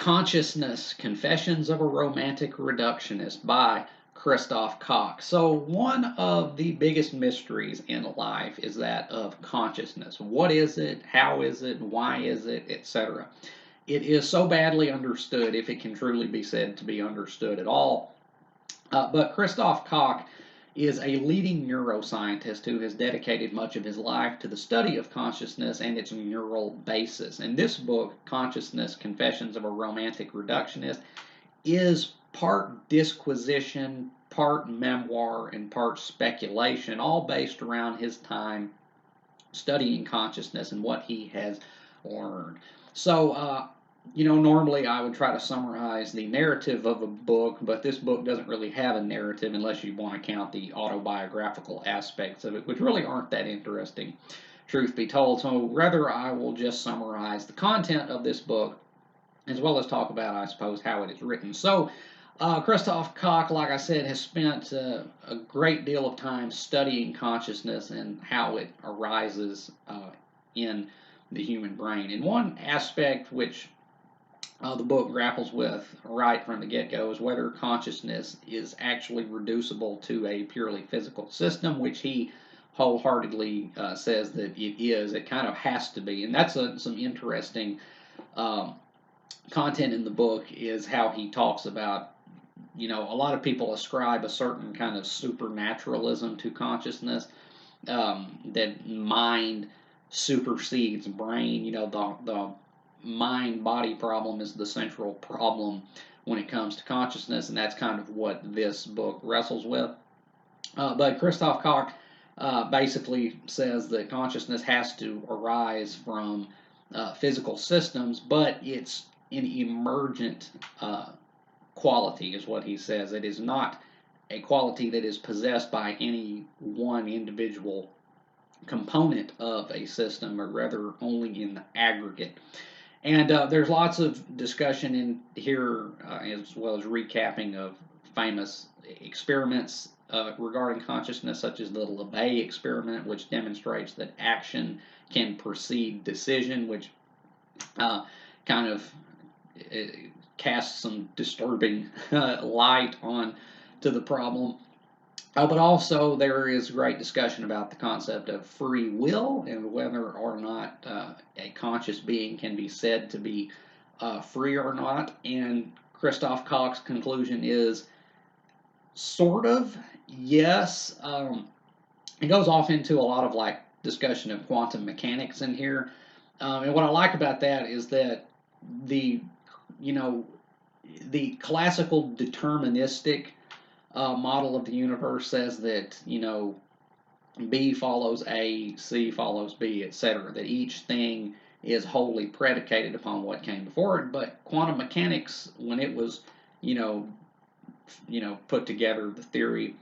Consciousness, Confessions of a Romantic Reductionist by Christof Koch. So one of the biggest mysteries in life is that of consciousness. What is it? How is it? Why is it? Etc. It is so badly understood, if it can truly be said to be understood at all. But Christof Koch is a leading neuroscientist who has dedicated much of his life to the study of consciousness and its neural basis. And this book, Consciousness, Confessions of a Romantic Reductionist, is part disquisition, part memoir, and part speculation, all based around his time studying consciousness and what he has learned. So, normally I would try to summarize the narrative of a book, but this book doesn't really have a narrative unless you want to count the autobiographical aspects of it, which really aren't that interesting, truth be told. So rather, I will just summarize the content of this book, as well as talk about, I suppose, how it is written. So, Christof Koch, like I said, has spent a great deal of time studying consciousness and how it arises in the human brain. And one aspect which the book grapples with right from the get-go is whether consciousness is actually reducible to a purely physical system, which he wholeheartedly says that it is. It kind of has to be, and that's some interesting content in the book is how he talks about, a lot of people ascribe a certain kind of supernaturalism to consciousness, that mind supersedes brain. The mind-body problem is the central problem when it comes to consciousness, and that's kind of what this book wrestles with. But Christof Koch basically says that consciousness has to arise from physical systems, but it's an emergent quality, is what he says. It is not a quality that is possessed by any one individual component of a system, or rather only in the aggregate. And there's lots of discussion in here, as well as recapping of famous experiments regarding consciousness, such as the LeBay experiment, which demonstrates that action can precede decision, which kind of casts some disturbing light on to the problem. But also there is great discussion about the concept of free will and whether or not a conscious being can be said to be free or not. And Christof Koch's conclusion is sort of yes. It goes off into a lot of discussion of quantum mechanics in here. And what I like about that is that the classical deterministic model of the universe says that, B follows A, C follows B, etc., that each thing is wholly predicated upon what came before it. But quantum mechanics, when it was, put together, the theory,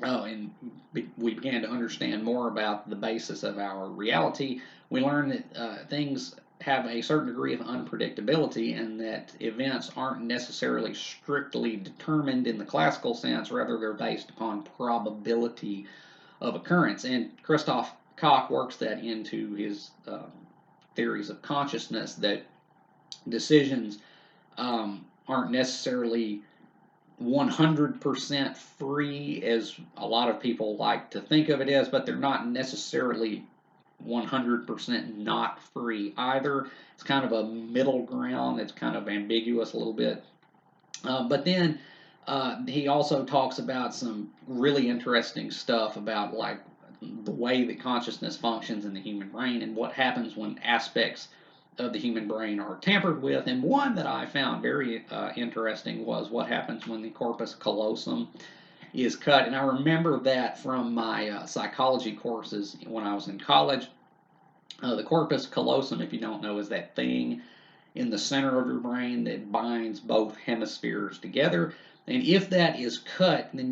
and we began to understand more about the basis of our reality, we learned that things have a certain degree of unpredictability, and that events aren't necessarily strictly determined in the classical sense. Rather, they're based upon probability of occurrence. And Christof Koch works that into his theories of consciousness, that decisions aren't necessarily 100% free, as a lot of people like to think of it as, but they're not necessarily 100% not free either. It's kind of a middle ground. It's kind of ambiguous a little bit. But then he also talks about some really interesting stuff about the way that consciousness functions in the human brain and what happens when aspects of the human brain are tampered with. And one that I found very interesting was what happens when the corpus callosum is cut. And I remember that from my psychology courses when I was in college. The corpus callosum, if you don't know, is that thing in the center of your brain that binds both hemispheres together. And if that is cut, then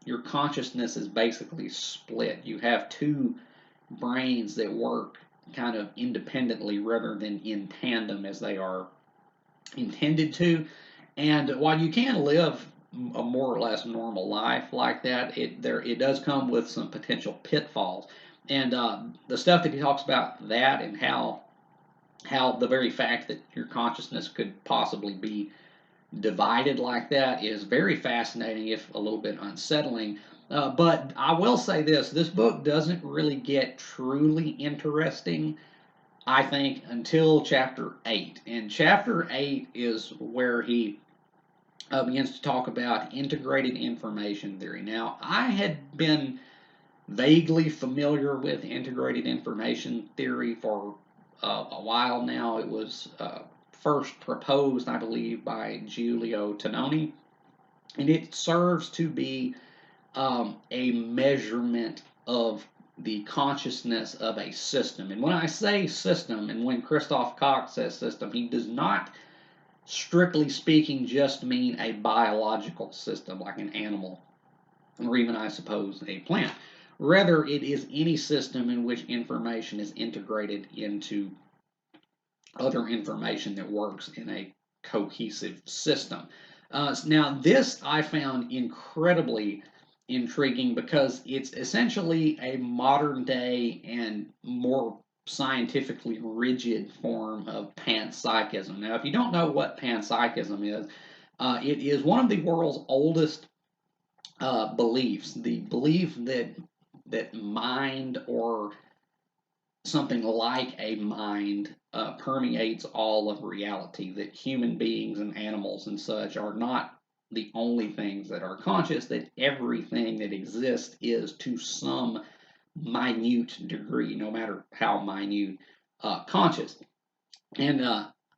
your consciousness is basically split. You have two brains that work kind of independently rather than in tandem as they are intended to. And while you can live a more or less normal life like that, it does come with some potential pitfalls. And the stuff that he talks about that and how how the very fact that your consciousness could possibly be divided like that is very fascinating, if a little bit unsettling. But I will say this book doesn't really get truly interesting, I think, until chapter 8. And chapter 8 is where he begins to talk about integrated information theory. Now, I had been vaguely familiar with integrated information theory for a while now. It was first proposed, I believe, by Giulio Tononi, and it serves to be a measurement of the consciousness of a system. And when I say system, and when Christof Koch says system, he does not, strictly speaking, just mean a biological system like an animal, or even, I suppose, a plant. Rather, it is any system in which information is integrated into other information that works in a cohesive system. Now, this I found incredibly intriguing because it's essentially a modern day and more scientifically rigid form of panpsychism. Now, if you don't know what panpsychism is, it is one of the world's oldest beliefs. The belief that mind, or something like a mind, permeates all of reality, that human beings and animals and such are not the only things that are conscious, that everything that exists is to some minute degree, no matter how minute, conscious. And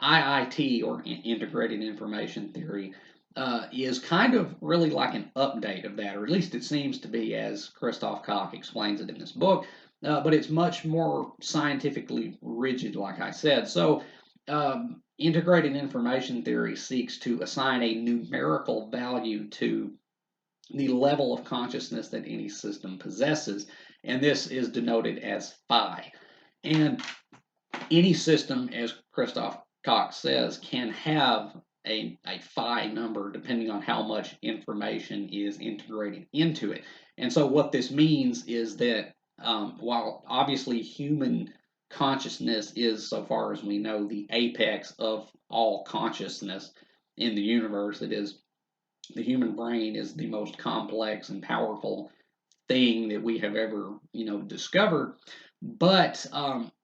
IIT, or Integrated Information Theory, is kind of really like an update of that, or at least it seems to be, as Christof Koch explains it in this book. But it's much more scientifically rigid, like I said. So, integrated information theory seeks to assign a numerical value to the level of consciousness that any system possesses, and this is denoted as phi. And any system, as Christof Koch says, can have a phi number depending on how much information is integrated into it. And so, what this means is that while obviously human consciousness is, so far as we know, the apex of all consciousness in the universe, it is, the human brain is the most complex and powerful thing that we have ever, discovered. But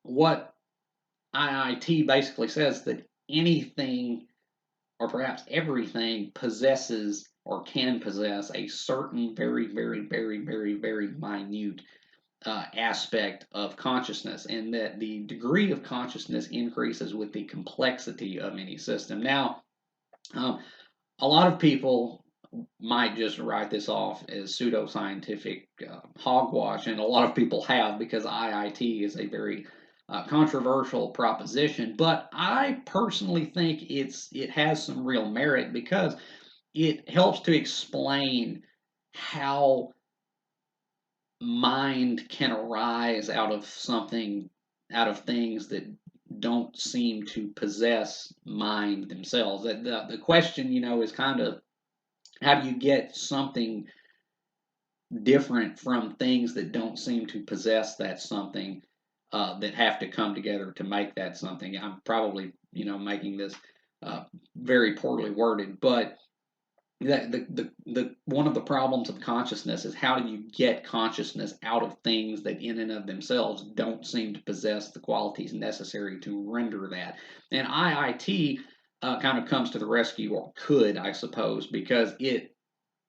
what IIT basically says that anything, or perhaps everything, possesses or can possess a certain very, very, very, very, very minute aspect of consciousness, and that the degree of consciousness increases with the complexity of any system. Now, um, a lot of people might just write this off as pseudoscientific hogwash, and a lot of people have, because IIT is a very controversial proposition. But I personally think it has some real merit, because it helps to explain how mind can arise out of something, out of things that don't seem to possess mind themselves. The question, is kind of, how do you get something different from things that don't seem to possess that something, that have to come together to make that something? I'm probably, making this very poorly worded, but the one of the problems of consciousness is, how do you get consciousness out of things that in and of themselves don't seem to possess the qualities necessary to render that? And IIT kind of comes to the rescue, or could, I suppose, because it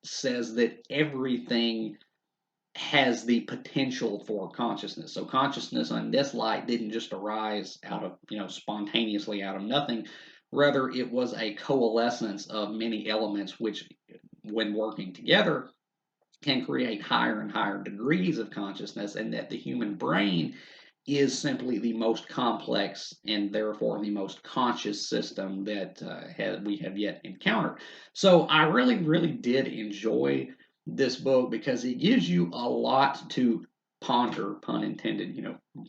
says that everything has the potential for consciousness. So consciousness on this light didn't just arise out of, spontaneously out of nothing. Rather, it was a coalescence of many elements which, when working together, can create higher and higher degrees of consciousness, and that the human brain is simply the most complex and therefore the most conscious system that we have yet encountered. So I really, really did enjoy this book, because it gives you a lot to ponder, pun intended,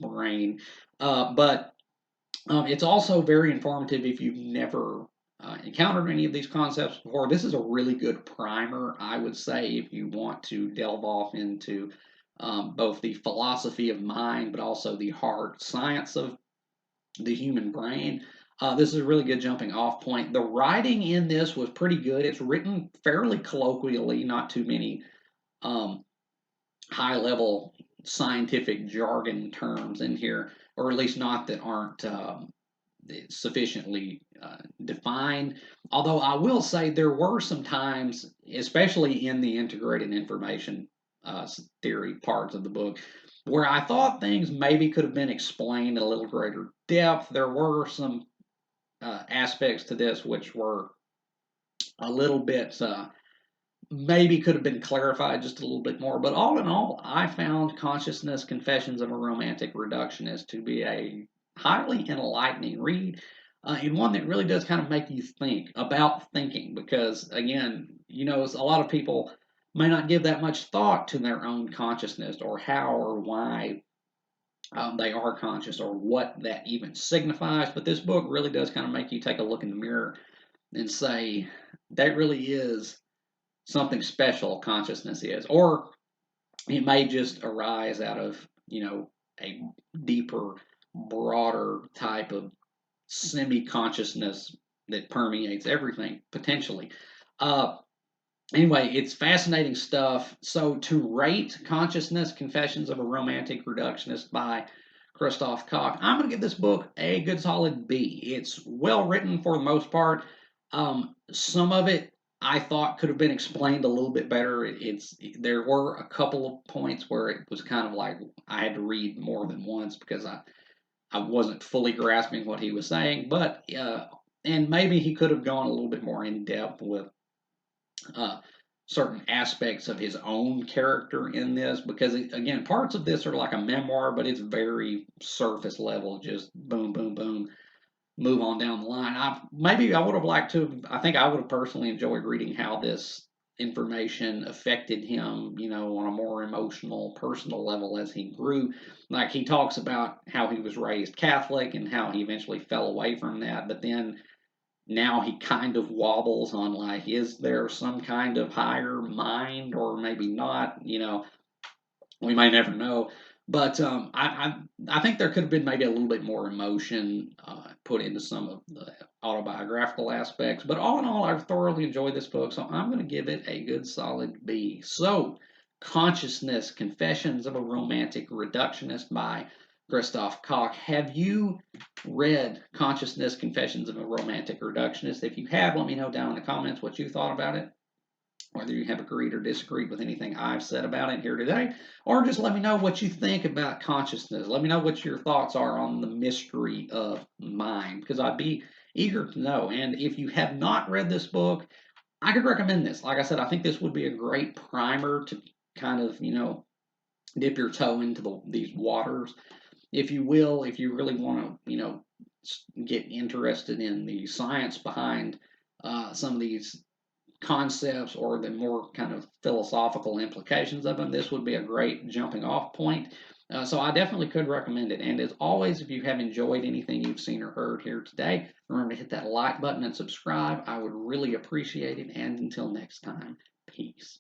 brain. But it's also very informative if you've never encountered any of these concepts before. This is a really good primer, I would say, if you want to delve off into both the philosophy of mind, but also the hard science of the human brain. This is a really good jumping off point. The writing in this was pretty good. It's written fairly colloquially, not too many um, high level scientific jargon terms in here, or at least not that aren't sufficiently defined. Although I will say there were some times, especially in the integrated information theory parts of the book, where I thought things maybe could have been explained in a little greater depth. There were some aspects to this which were a little bit maybe could have been clarified just a little bit more. But all in all, I found Consciousness Confessions of a Romantic Reductionist to be a highly enlightening read, and one that really does kind of make you think about thinking. Because, again, a lot of people may not give that much thought to their own consciousness or how or why they are conscious or what that even signifies. But this book really does kind of make you take a look in the mirror and say, that really is something special consciousness is, or it may just arise out of a deeper, broader type of semi-consciousness that permeates everything potentially. uh Anyway, it's fascinating stuff. So to rate Consciousness Confessions of a Romantic Reductionist by Christof Koch, I'm going to give this book a good solid B. It's well written for the most part. Some of it I thought could have been explained a little bit better. There were a couple of points where it was kind of like I had to read more than once because I wasn't fully grasping what he was saying. But and maybe he could have gone a little bit more in depth with uh, certain aspects of his own character in this, because again, parts of this are like a memoir, but it's very surface level, just boom, boom, boom, move on down the line. Maybe I would have liked to. I think I would have personally enjoyed reading how this information affected him, on a more emotional, personal level as he grew. Like he talks about how he was raised Catholic and how he eventually fell away from that, but then now he kind of wobbles on like, is there some kind of higher mind or maybe not? We might never know. But I think there could have been maybe a little bit more emotion put into some of the autobiographical aspects. But all in all, I've thoroughly enjoyed this book, so I'm going to give it a good solid B. So, Consciousness Confessions of a Romantic Reductionist by Christof Koch. Have you read Consciousness Confessions of a Romantic Reductionist? If you have, let me know down in the comments what you thought about it, whether you have agreed or disagreed with anything I've said about it here today, or just let me know what you think about consciousness. Let me know what your thoughts are on the mystery of mind, because I'd be eager to know. And if you have not read this book, I could recommend this. Like I said, I think this would be a great primer to kind of, dip your toe into these waters, if you will, if you really want to, get interested in the science behind some of these concepts or the more kind of philosophical implications of them. This would be a great jumping off point. So I definitely could recommend it. And as always, if you have enjoyed anything you've seen or heard here today, remember to hit that like button and subscribe. I would really appreciate it. And until next time, peace.